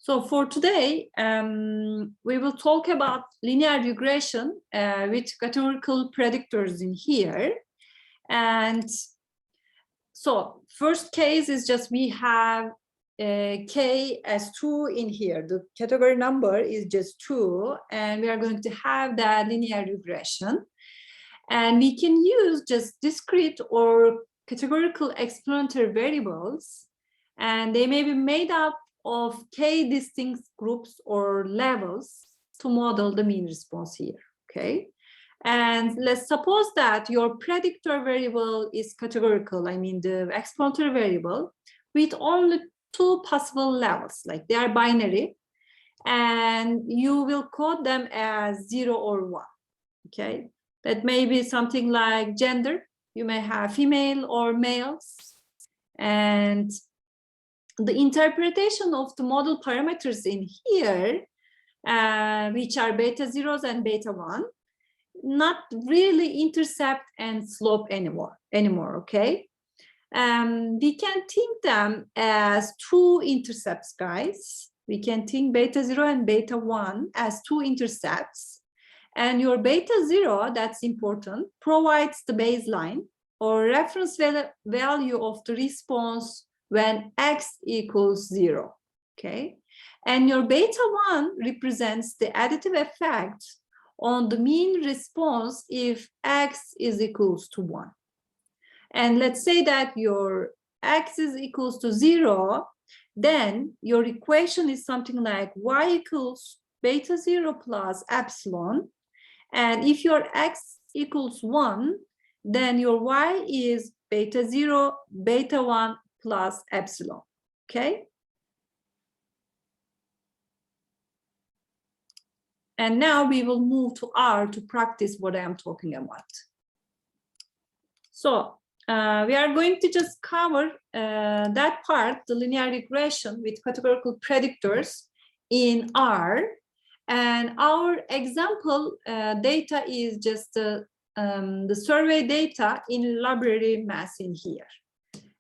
So for today, we will talk about linear regression with categorical predictors in here. And so first case is just we have k as 2 in here. The category number is just 2, and we are going to have that linear regression. And we can use just discrete or categorical explanatory variables, and they may be made up of k distinct groups or levels to model the mean response here, okay? And let's suppose that your predictor variable is categorical, I mean the explanatory variable, with only 2 possible levels, like they are binary, and you will code them as 0 or 1, okay? That may be something like gender. You may have female or males. And the interpretation of the model parameters in here, which are beta zeros and beta 1, not really intercept and slope anymore, okay? We can think them as 2 intercepts, guys. We can think beta 0 and beta 1 as 2 intercepts. And your beta 0, that's important, provides the baseline or reference value of the response when x equals 0, okay? And your beta 1 represents the additive effect on the mean response if x is equals to 1. And let's say that your x is equals to 0, then your equation is something like y equals beta 0 plus epsilon. And if your x equals 1, then your y is beta 0, beta 1 plus epsilon, okay? And now we will move to R to practice what I am talking about. So we are going to just cover that part, the linear regression with categorical predictors in R. And our example data is just the survey data in library mass in here.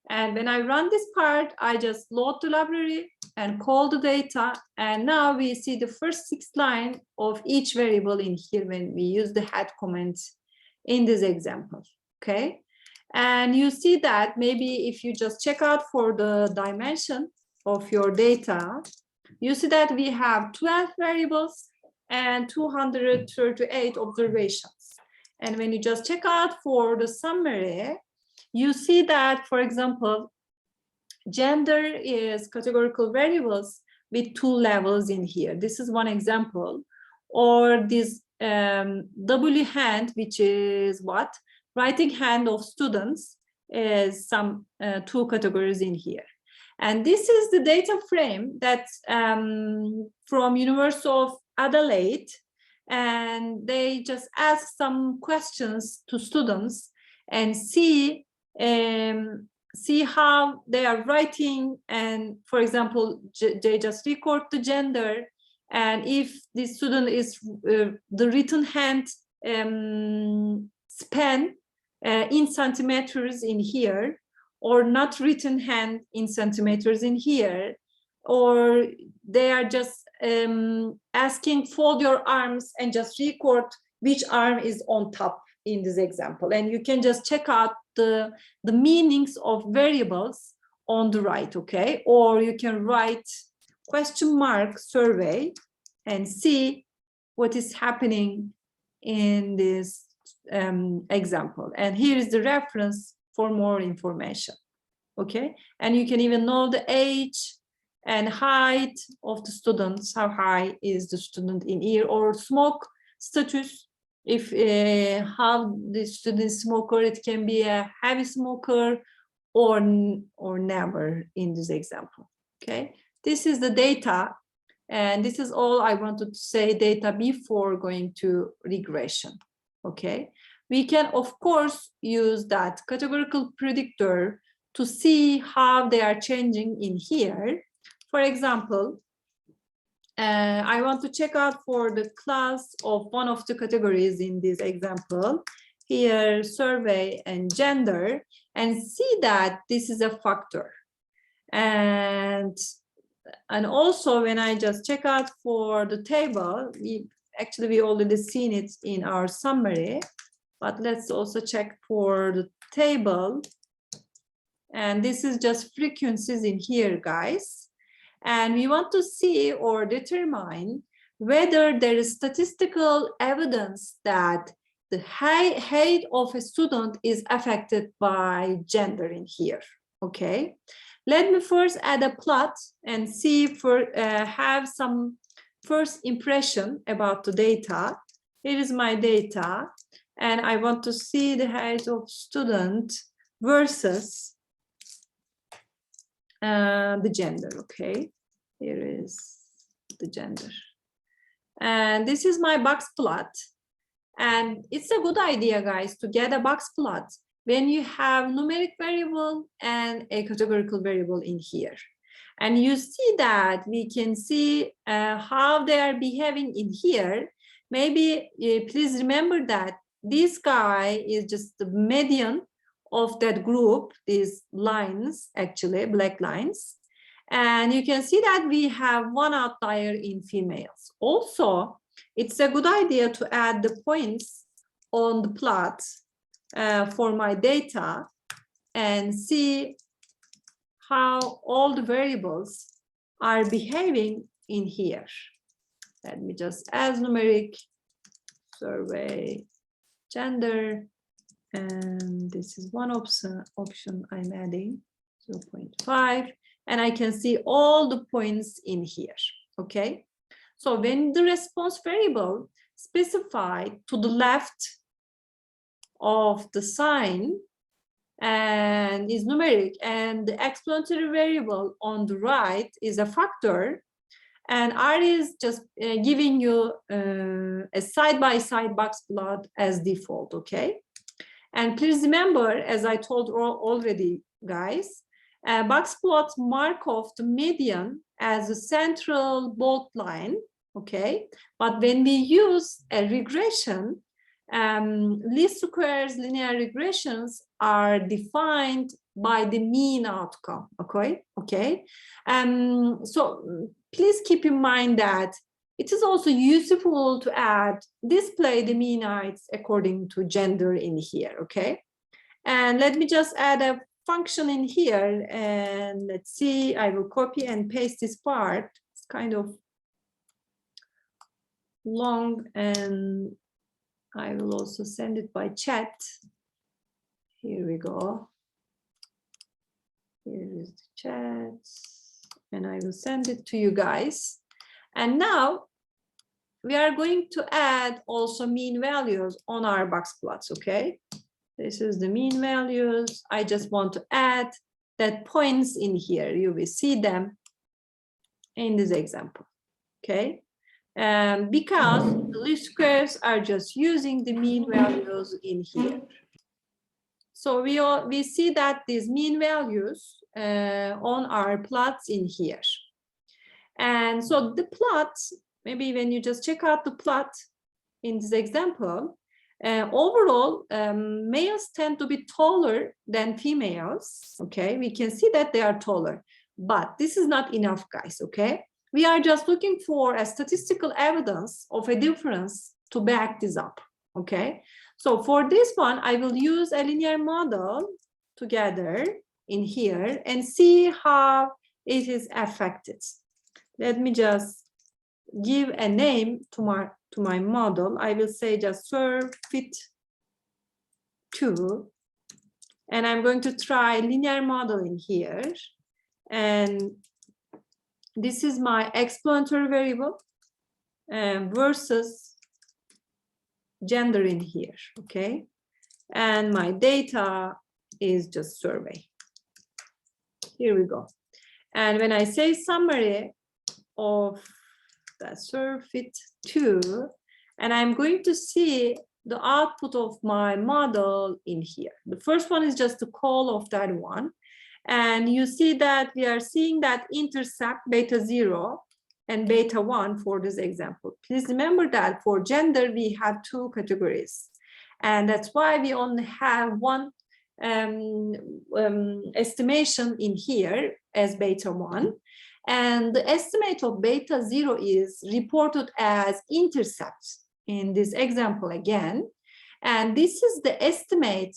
And when I run this part, I just load the library and call the data. And now we see the first 6 lines of each variable in here when we use the head comment in this example, okay? And you see that maybe if you just check out for the dimension of your data, you see that we have 12 variables and 238 observations. And when you just check out for the summary, you see that, for example, gender is categorical variables with 2 levels in here. This is one example. Or this W hand, which is what? Writing hand of students, is some 2 categories in here. And this is the data frame that's from University of Adelaide, and they just ask some questions to students and see how they are writing. And for example, they just record the gender, and if the student is the written hand span in centimeters in here, or not written hand in centimeters in here, or they are just asking fold your arms and just record which arm is on top in this example. And you can just check out the meanings of variables on the right, okay? Or you can write question mark survey and see what is happening in this example. And here is the reference for more information, okay? And you can even know the age and height of the students, how high is the student in here, or smoke status, if how the student is smoker, it can be a heavy smoker or never in this example, okay? This is the data, and this is all I wanted to say data before going to regression, okay? We can, of course, use that categorical predictor to see how they are changing in here. For example, I want to check out for the class of one of the categories in this example, here survey and gender, and see that this is a factor. And And also when I just check out for the table, we already seen it in our summary, but let's also check for the table. And this is just frequencies in here, guys. And we want to see or determine whether there is statistical evidence that the height of a student is affected by gender in here. Okay, let me first add a plot and see for have some first impression about the data. Here is my data, and I want to see the height of student versus the gender. Okay, here is the gender, and this is my box plot. And it's a good idea, guys, to get a box plot when you have numeric variable and a categorical variable in here. And you see that we can see how they are behaving in here. Maybe please remember that this guy is just the median of that group, these lines, actually, black lines. And you can see that we have one outlier in females. Also, it's a good idea to add the points on the plot for my data and see how all the variables are behaving in here. Let me just add numeric survey gender, and this is one option I'm adding, 0.5, and I can see all the points in here. Okay, so when the response variable specified to the left of the sign and is numeric, and the explanatory variable on the right is a factor, and R is just giving you a side-by-side box plot as default. Okay, and please remember, as I told already, guys, box plots mark off the median as a central bold line. Okay, but when we use a regression, least squares linear regressions are defined by the mean outcome. Okay. So please keep in mind that it is also useful to add display the mean heights according to gender in here. Okay, and let me just add a function in here, and let's see, I will copy and paste this part. It's kind of long, and I will also send it by chat. Here we go. Here is the chat, and I will send it to you guys. And now we are going to add also mean values on our box plots. Okay, this is the mean values. I just want to add that points in here. You will see them in this example. Okay, because the least squares are just using the mean values in here. So we see that these mean values on our plots in here. And so the plot, maybe when you just check out the plot in this example, overall, males tend to be taller than females. Okay, we can see that they are taller, but this is not enough, guys. Okay, we are just looking for a statistical evidence of a difference to back this up. Okay, so for this one, I will use a linear model together in here and see how it is affected. Let me just give a name to my model. I will say just serve fit 2, and I'm going to try linear model in here, and this is my explanatory variable versus gender in here. Okay, and my data is just survey. Here we go. And when I say summary of that serve fit 2, and I'm going to see the output of my model in here. The first one is just the call of that one, and you see that we are seeing that intercept beta 0 and beta 1 for this example. Please remember that for gender we have 2 categories, and that's why we only have one estimation in here as beta 1. And the estimate of beta 0 is reported as intercept in this example again. And this is the estimate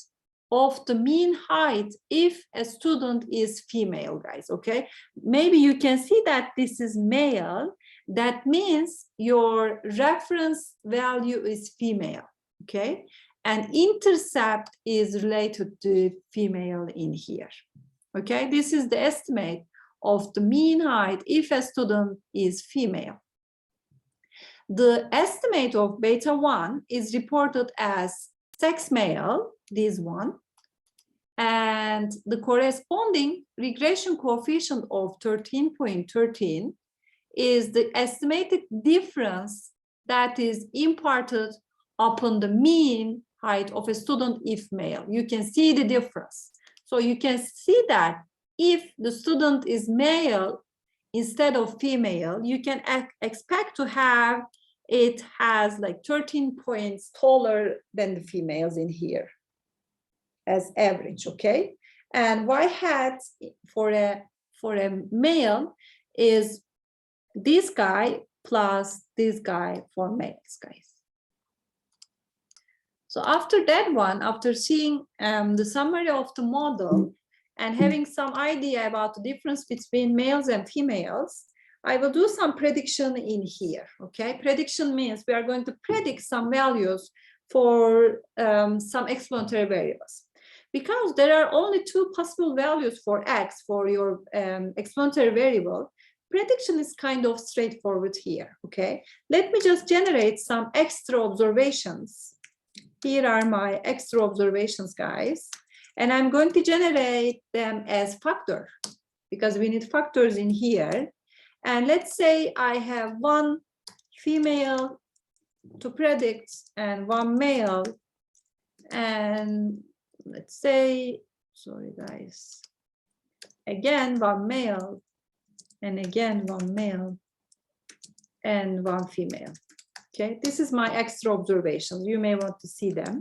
of the mean height if a student is female, guys, okay? Maybe you can see that this is male. That means your reference value is female, okay? And intercept is related to female in here, okay? This is the estimate of the mean height if a student is female. The estimate of beta 1 is reported as sex male, this one, and the corresponding regression coefficient of 13.13 is the estimated difference that is imparted upon the mean height of a student if male. You can see the difference. So you can see that if the student is male instead of female, you can expect to have it has like 13 points taller than the females in here as average, okay? And y hat for a male is this guy plus this guy for males, guys. So after that one, after seeing the summary of the model and having some idea about the difference between males and females, I will do some prediction in here, okay? Prediction means we are going to predict some values for some explanatory variables. Because there are only two possible values for x for your explanatory variable, prediction is kind of straightforward here, okay? Let me just generate some extra observations. Here are my extra observations, guys. And I'm going to generate them as factor because we need factors in here. And let's say I have one female to predict and one male. And let's say, sorry guys, again, one male and again, one male and one female. Okay, this is my extra observations. You may want to see them.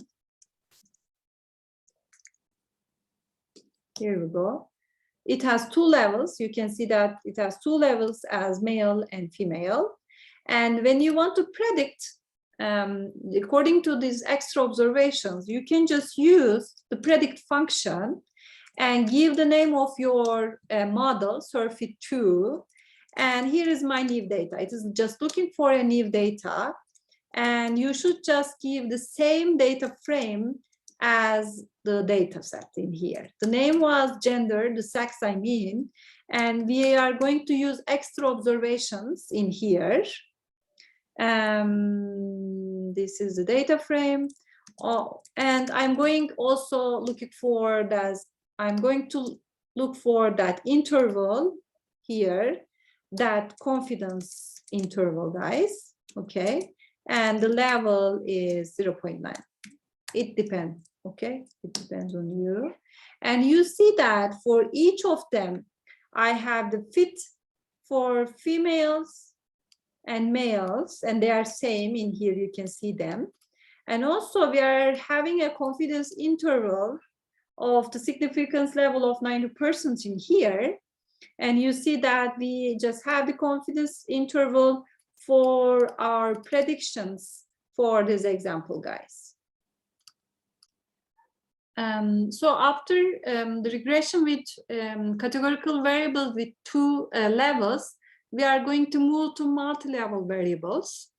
Here we go. It has two levels. You can see that it has two levels as male and female. And when you want to predict, according to these extra observations, you can just use the predict function and give the name of your model, surfeit2. And here is my naive data. It is just looking for a naive data. And you should just give the same data frame as the data set in here. The name was gender, the sex I mean, and we are going to use extra observations in here. This is the data frame. Oh, and I'm going also looking for that, I'm going to look for that interval here, that confidence interval, guys, okay? And the level is 0.9. It depends, okay? It depends on you. And you see that for each of them, I have the fit for females and males, and they are same in here, you can see them. And also we are having a confidence interval of the significance level of 90% in here. And you see that we just have the confidence interval for our predictions for this example, guys. So after the regression with categorical variables with two levels, we are going to move to multi-level variables.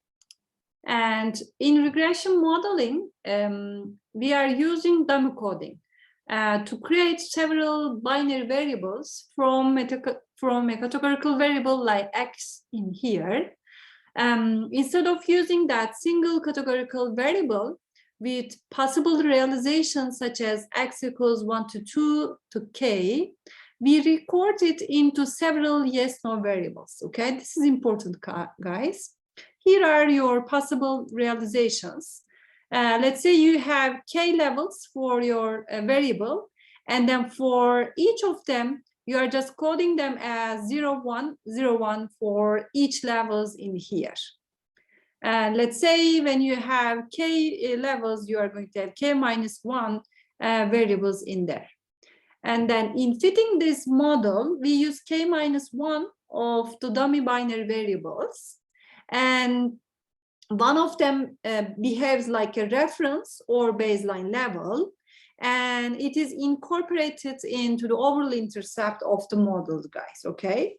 And in regression modeling, we are using dummy coding to create several binary variables from a categorical variable like x in here. Instead of using that single categorical variable with possible realizations such as x equals 1 to 2 to k, we record it into several yes/no variables, okay? This is important, guys. Here are your possible realizations. Let's say you have k levels for your variable, and then for each of them, you are just coding them as 0, 1, 0, 1 for each levels in here. And let's say when you have k levels, you are going to have k minus 1 variables in there. And then in fitting this model, we use k minus 1 of the dummy binary variables, and one of them behaves like a reference or baseline level, and it is incorporated into the overall intercept of the model, guys, okay?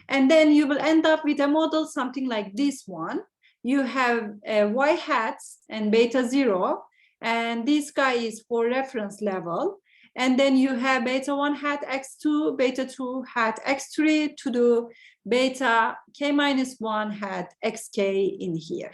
And then you will end up with a model something like this one. You have y hats and beta 0, and this guy is for reference level. And then you have beta 1 hat x2, beta 2 hat x3 to the beta k minus 1 hat xk in here.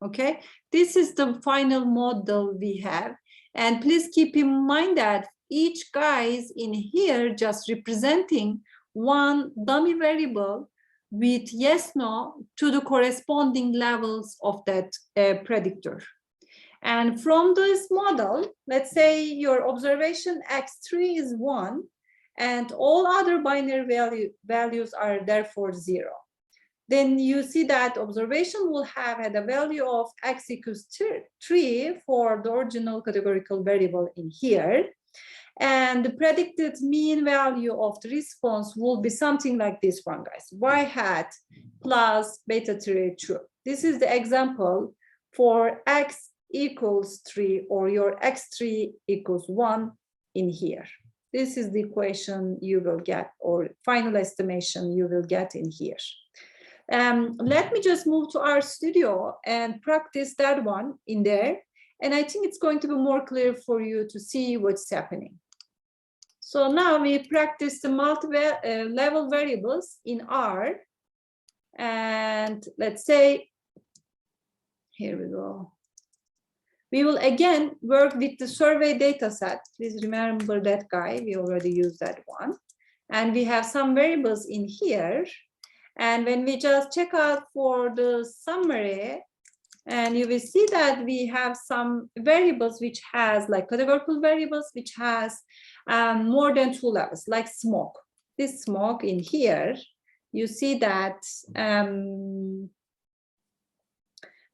Okay, this is the final model we have. And please keep in mind that each guy is in here just representing one dummy variable with yes, no to the corresponding levels of that predictor. And from this model, let's say your observation x3 is 1, and all other binary values are therefore 0. Then you see that observation will have had a value of x equals 3 for the original categorical variable in here. And the predicted mean value of the response will be something like this one, guys. Y hat plus beta 3 true. This is the example for x equals 3 or your x3 equals 1 in here. This is the equation you will get, or final estimation you will get in here. Let me just move to our studio and practice that one in there. And I think it's going to be more clear for you to see what's happening. So now we practice the multi-level variables in R. And let's say, here we go. We will again work with the survey data set. Please remember that guy. We already used that one. And we have some variables in here. And when we just check out for the summary, and you will see that we have some variables which has like categorical variables, which has more than 2 levels, like smoke. This smoke in here, you see that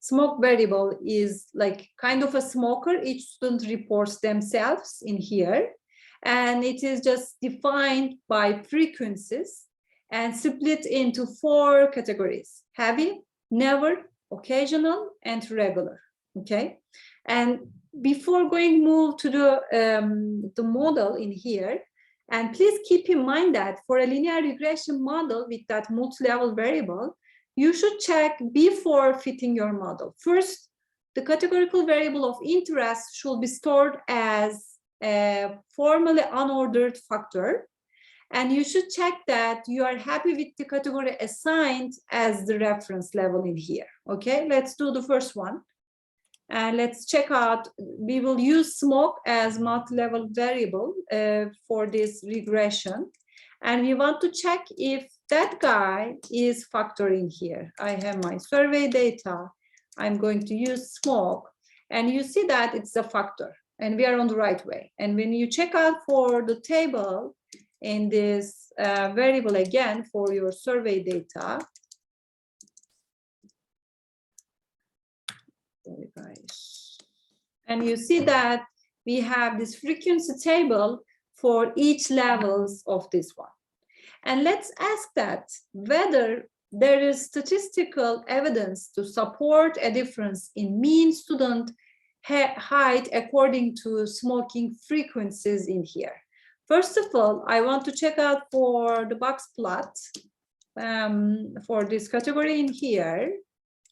smoke variable is like kind of a smoker. Each student reports themselves in here, and it is just defined by frequencies and split into 4 categories: heavy, never, occasional, and regular. Okay, and before move to the model in here, and please keep in mind that for a linear regression model with that multi-level variable, you should check before fitting your model. First, the categorical variable of interest should be stored as a formally unordered factor. And you should check that you are happy with the category assigned as the reference level in here. Okay, let's do the first one. And let's check out, we will use smoke as multi-level variable for this regression. And we want to check if that guy is factor in here. I have my survey data. I'm going to use smoke. And you see that it's a factor. And we are on the right way. And when you check out for the table, in this variable again for your survey data. Sorry, guys. And you see that we have this frequency table for each levels of this one. And let's ask that whether there is statistical evidence to support a difference in mean student height according to smoking frequencies in here. First of all, I want to check out for the box plot for this category in here.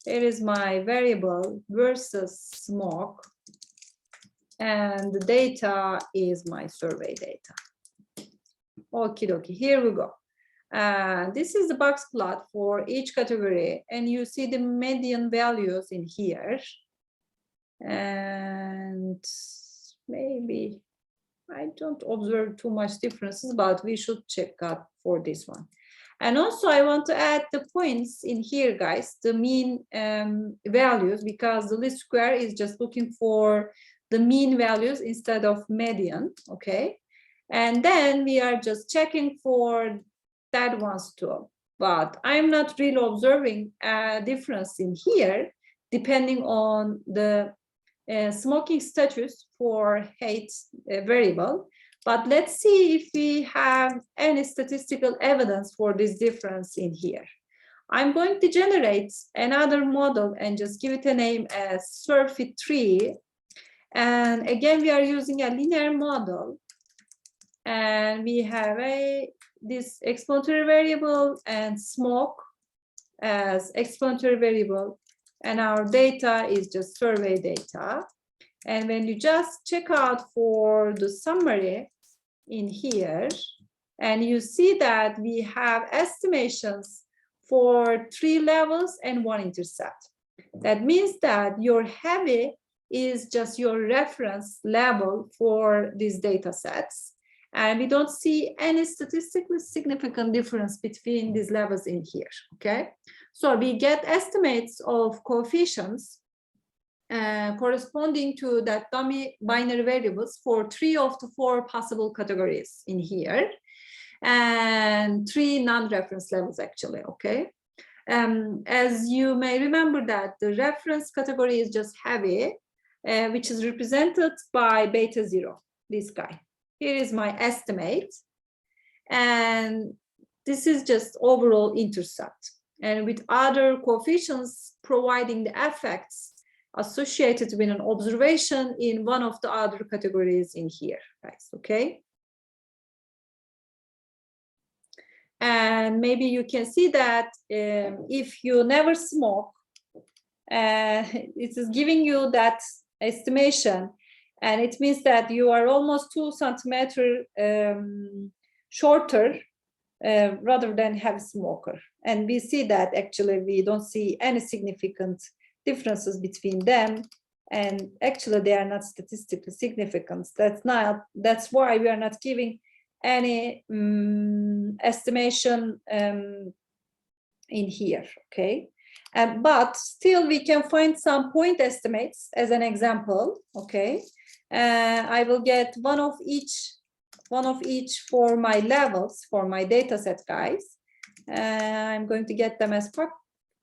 Here is my variable versus smoke, and the data is my survey data. Okie dokie, here we go. This is the box plot for each category, and you see the median values in here. And maybe I don't observe too much differences, but we should check out for this one. And also I want to add the points in here, guys, the mean values, because the least square is just looking for the mean values instead of median, okay? And then we are just checking for that ones too. But I'm not really observing a difference in here, depending on the smoking status for height variable. But let's see if we have any statistical evidence for this difference in here. I'm going to generate another model and just give it a name as SURFIT3. And again, we are using a linear model. And we have this explanatory variable and smoke as explanatory variable. And our data is just survey data. And when you just check out for the summary in here, and you see that we have estimations for 3 levels and 1 intercept. That means that your heavy is just your reference level for these data sets. And we don't see any statistically significant difference between these levels in here, okay? So we get estimates of coefficients corresponding to that dummy binary variables for 3 of the 4 possible categories in here, and 3 non-reference levels actually, okay? As you may remember that the reference category is just heavy, which is represented by beta 0, this guy. Here is my estimate, and this is just overall intercept. And with other coefficients providing the effects associated with an observation in one of the other categories in here, guys, okay? And maybe you can see that if you never smoke, it is giving you that estimation, and it means that you are almost 2 centimeters shorter rather than heavy smoker. And we see that actually we don't see any significant differences between them, and actually they are not statistically significant. That's why we are not giving any estimation in here, okay? But still we can find some point estimates as an example, okay? I will get one of each for my levels, for my data set, guys. I'm going to get them as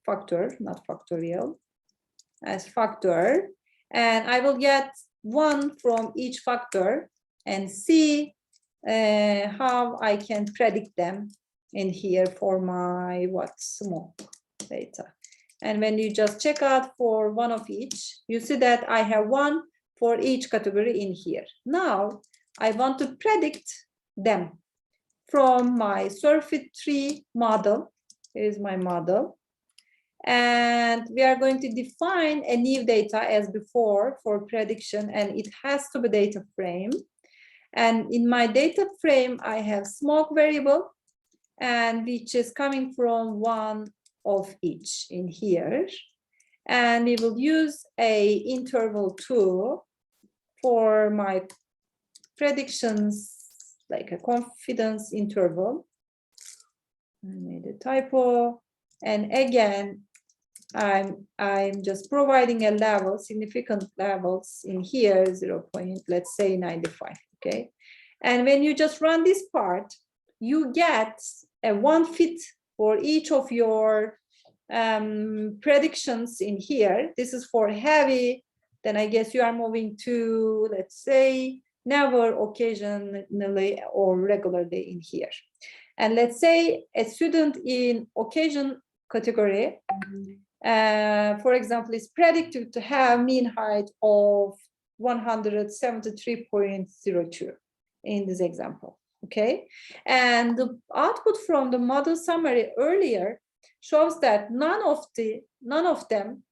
factor, not factorial, as factor. And I will get 1 from each factor and see how I can predict them in here for my smoke data. And when you just check out for 1 of each, you see that I have 1 for each category in here. Now I want to predict them from my SURFIT3 model. Here is my model. And we are going to define a new data as before for prediction, and it has to be data frame. And in my data frame, I have smoke variable, and which is coming from 1 of each in here. And we will use a interval 2 for my predictions, like a confidence interval. I made a typo. And again, I'm just providing a level, significant levels in here, 0. Let's say 95, okay? And when you just run this part, you get a 1 fit for each of your predictions in here. This is for heavy. Then I guess you are moving to, let's say, never, occasionally, or regularly in here. And let's say a student in occasion category, for example, is predicted to have mean height of 173.02 in this example, okay? And the output from the model summary earlier shows that none of them,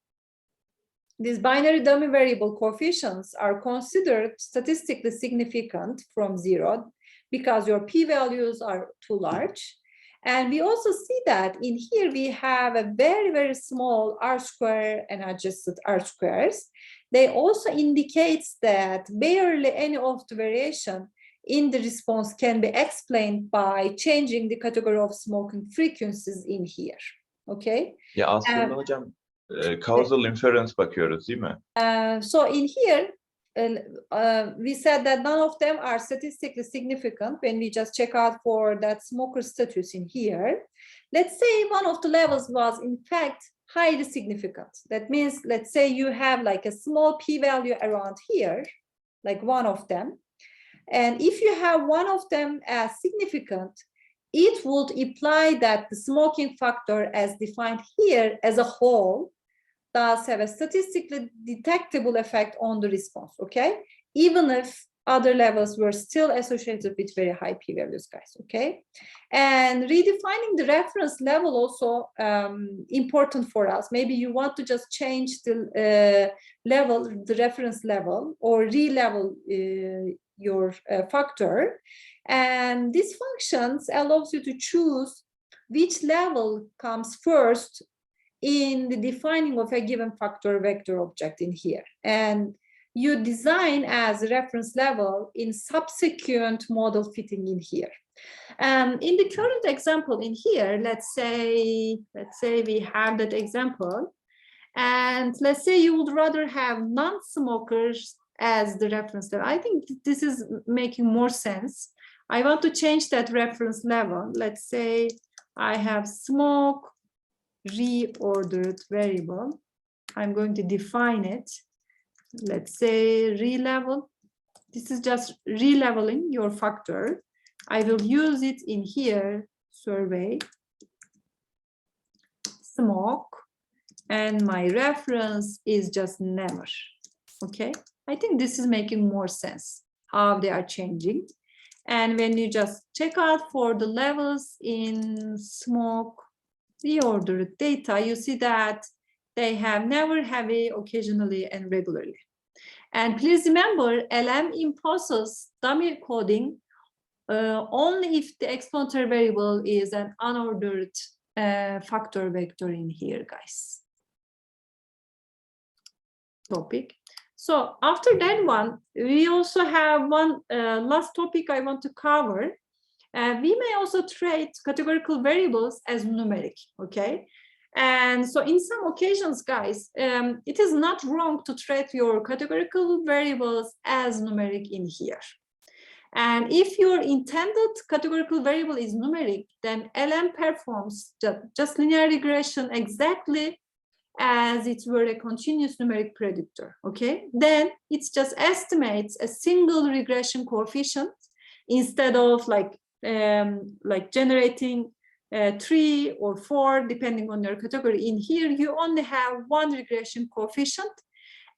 these binary dummy variable coefficients, are considered statistically significant from 0 because your p-values are too large. And we also see that in here we have a very, very small R-square and adjusted R-squares. They also indicates that barely any of the variation in the response can be explained by changing the category of smoking frequencies in here. Okay? Ya aslında hocam causal inference bakıyoruz değil mi? So in here we said that none of them are statistically significant when we just check out for that smoker status in here. Let's say one of the levels was in fact highly significant. That means, let's say you have like a small p-value around here, like one of them. And if you have one of them as significant, it would imply that the smoking factor as defined here as a whole does have a statistically detectable effect on the response, okay? Even if other levels were still associated with very high p-values, guys, okay? And redefining the reference level also important for us. Maybe you want to just change the level, the reference level, or re-level your factor. And these functions allows you to choose which level comes first in the defining of a given factor vector object in here. And you design as a reference level in subsequent model fitting in here. In the current example in here, let's say we have that example, and let's say you would rather have non-smokers as the reference level. I think this is making more sense. I want to change that reference level. Let's say I have smoke reordered variable. I'm going to define it. Let's say re-level. This is just re-leveling your factor. I will use it in here, survey, smoke, and my reference is just never, okay? I think this is making more sense, how they are changing. And when you just check out for the levels in smoke reordered data, you see that they have never, heavy, occasionally, and regularly. And please remember, LM imposes dummy coding only if the exponential variable is an unordered factor vector in here, guys. Topic. So after that one, we also have one last topic I want to cover. We may also treat categorical variables as numeric, okay? And so in some occasions, guys, it is not wrong to treat your categorical variables as numeric in here. And if your intended categorical variable is numeric, then LM performs just linear regression exactly as it were a continuous numeric predictor, okay? Then it just estimates a single regression coefficient instead of like generating 3 or 4, depending on your category. In here, you only have one regression coefficient,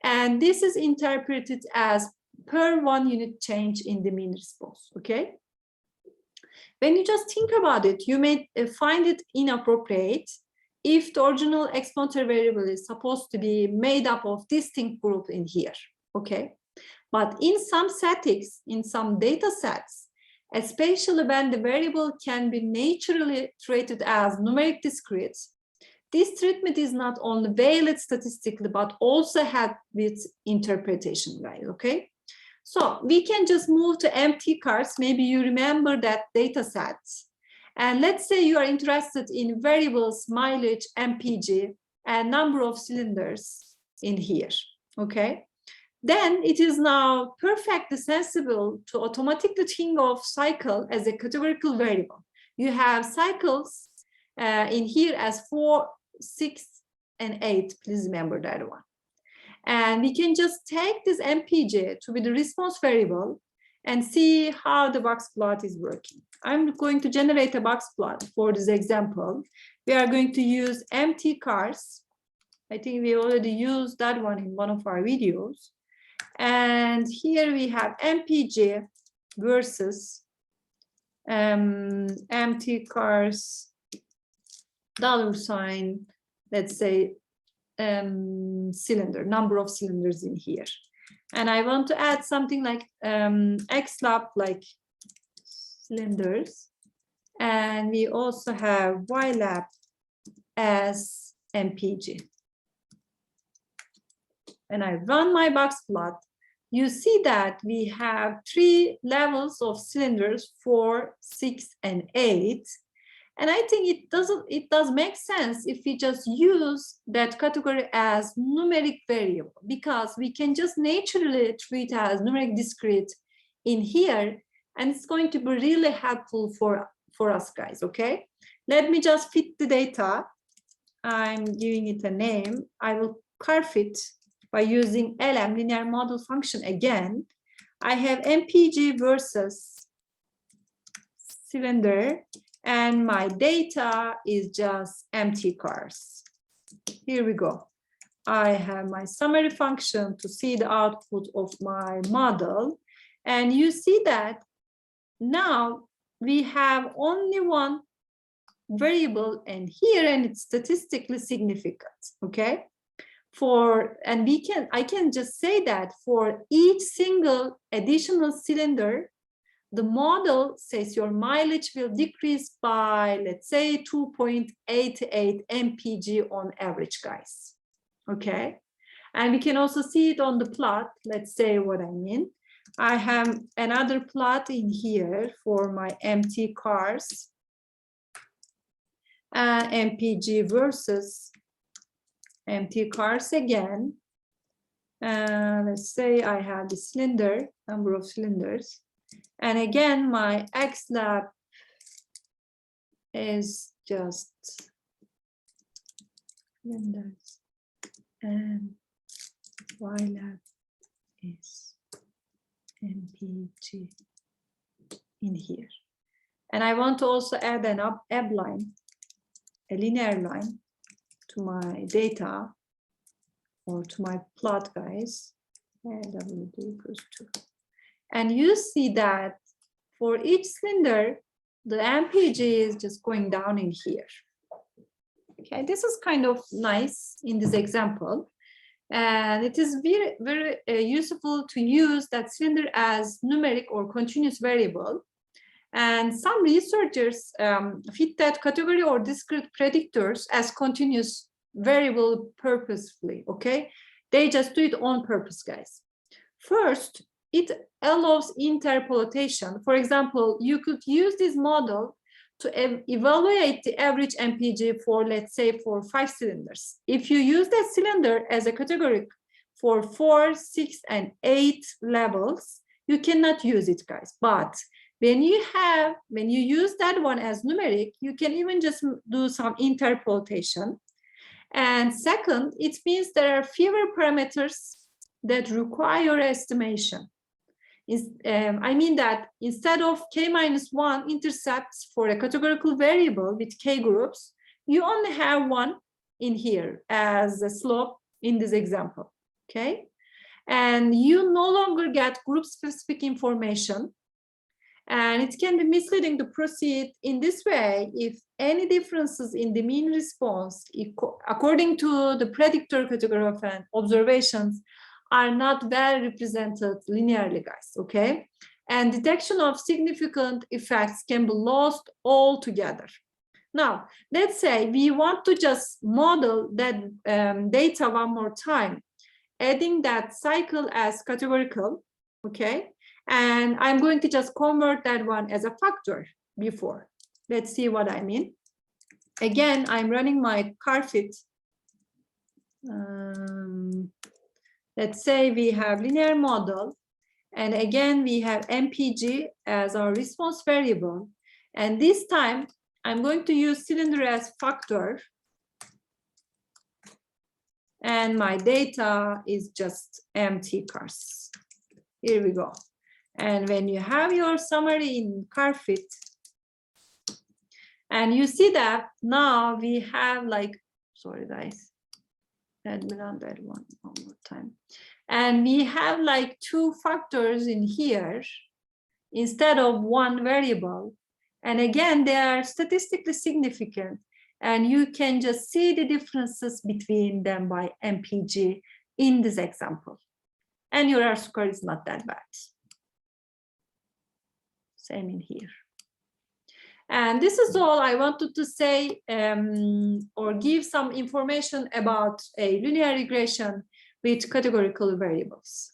and this is interpreted as per 1 unit change in the mean response, okay? When you just think about it, you may find it inappropriate if the original exponential variable is supposed to be made up of distinct groups in here, okay? But in some settings, in some data sets, especially when the variable can be naturally treated as numeric discrete, this treatment is not only valid statistically, but also had with interpretation value, okay? So we can just move to empty cards. Maybe you remember that data set. And let's say you are interested in variables, mileage, MPG, and number of cylinders in here, okay? Then it is now perfectly sensible to automatically think of cycle as a categorical variable. You have cycles in here as 4, 6, and 8. Please remember that one. And we can just take this MPG to be the response variable and see how the box plot is working. I'm going to generate a box plot for this example. We are going to use empty cars. I think we already used that one in one of our videos. And here we have MPG versus empty cars $, let's say cylinder, number of cylinders in here. And I want to add something like xlab, like cylinders. And we also have ylab as MPG. When I run my box plot, you see that we have 3 levels of cylinders, 4, 6, and 8. And I think it does make sense if we just use that category as numeric variable, because we can just naturally treat it as numeric discrete in here, and it's going to be really helpful for us, guys, okay? Let me just fit the data. I'm giving it a name. I will carve it by using LM linear model function again. I have MPG versus cylinder, and my data is just empty cars. Here we go. I have my summary function to see the output of my model. And you see that now we have only one variable in here, and it's statistically significant, okay? I can just say that for each single additional cylinder, the model says your mileage will decrease by, let's say, 2.88 mpg on average, guys. Okay, and we can also see it on the plot. Let's say what I mean. I have another plot in here for my empty cars, mpg versus empty cars again. Let's say I have the cylinder, number of cylinders, and again my X lab is just cylinders, and Y lab is mpg in here. And I want to also add an ebb line, a linear line, to my data or to my plot, guys. WD equals 2. And you see that for each cylinder, the MPG is just going down in here. Okay, this is kind of nice in this example. And it is very, very useful to use that cylinder as numeric or continuous variable. And some researchers fit that category or discrete predictors as continuous variable purposefully, okay? They just do it on purpose, guys. First, it allows interpolation. For example, you could use this model to evaluate the average MPG for, let's say, for 5 cylinders. If you use that cylinder as a category for 4, 6, and 8 levels, you cannot use it, guys. But when you use that one as numeric, you can even just do some interpolation. And second, it means there are fewer parameters that require estimation. I mean that instead of k-1 intercepts for a categorical variable with k groups, you only have one in here as a slope in this example, okay? And you no longer get group-specific information, and it can be misleading to proceed in this way if any differences in the mean response, according to the predictor category of observations, are not well represented linearly, guys, okay? And detection of significant effects can be lost altogether. Now, let's say we want to just model that data one more time, adding that cycle as categorical, okay? And I'm going to just convert that one as a factor before. Let's see what I mean. Again, I'm running my CarFit. Let's say we have linear model, and again, we have MPG as our response variable. And this time, I'm going to use cylinder as factor. And my data is just empty cars. Here we go. And when you have your summary in CarFit, and you see that now we have like, sorry guys, let me run that one more time. And we have like 2 factors in here instead of one variable. And again, they are statistically significant. And you can just see the differences between them by MPG in this example. And your R-square is not that bad. Same in here. And this is all I wanted to say or give some information about a linear regression with categorical variables.